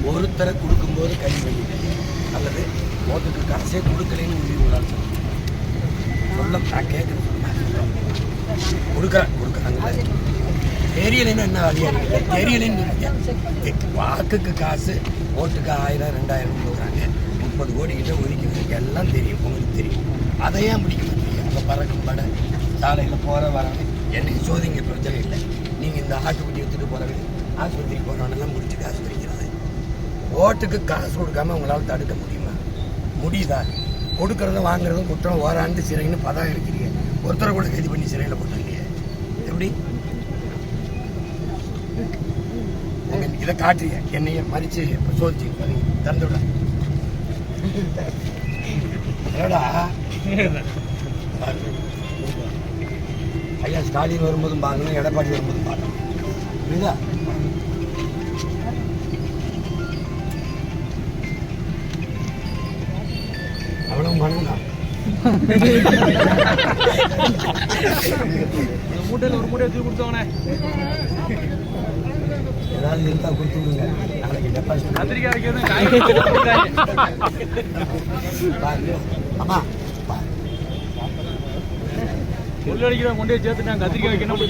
ஒருத்தரை கொடுக்கும்போது கை வலி அல்லது ஓட்டுக்கு காசே கொடுக்கலன்னு உயிர் விடாது சொல்ல நான் கேட்குறேன் கொடுக்குறாங்க தெரியலைன்னு என்ன வழியாக இல்லை தெரியலைன்னு வாக்குக்கு காசு ஓட்டுக்கு 1000 2000 கொடுக்குறாங்க 30 கோடி கிட்ட ஒதுக்கி எல்லாம் தெரியும் உங்களுக்கு தெரியும் அதையே முடிக்க மாட்டீங்க அங்கே பறக்கும் பட சாலையில் போகிற வரவங்க என்னைக்கு சோதிங்க பிரச்சனை இல்லை நீங்கள் இந்த ஆட்டுக்குட்டி எடுத்துகிட்டு போகிறவங்க ஆஸ்பத்திரிக்கு போகிறவனெல்லாம் முடிச்சு காசு பிடிக்கிறது ஓட்டுக்கு காசு கொடுக்காம உங்களால் தடுக்க முடியுமா முடியுதா கொடுக்கறதும் வாங்குறதும் குற்றம் ஓராண்டு சிறைன்னு பதாக இருக்கிறீங்க ஒருத்தரை கூட கைது பண்ணி சிறையில் போட்டுருக்கீங்க எப்படி இதை காட்டுறீங்க என்னைய மறிச்சு சோதிச்சு திறந்து விட ஐயா ஸ்டாலின் வரும்போதும் பார்க்கணும் எடப்பாடி வரும்போதும் பார்க்கணும் புரியுதா அவ்வளவு பணம் தான் மூட்டையில் ஒரு மூட்டையை தூக்கி கொடுத்தவனே ஏதாவது இருந்தா கொடுத்து விடுங்க நாளைக்கு டெபாசிட் கத்திரிக்காய் வைக்கிறது ஆமா உள்ளடிக்கிற கொண்டே சேர்த்துட்டாங்க கத்திரிக்காய் வைக்கணும்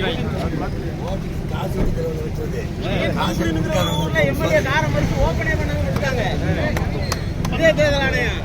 காசு எடுக்கிறவங்க வச்சது காசு ஓப்பனே பண்ண இதே தேர்தல் ஆணையம்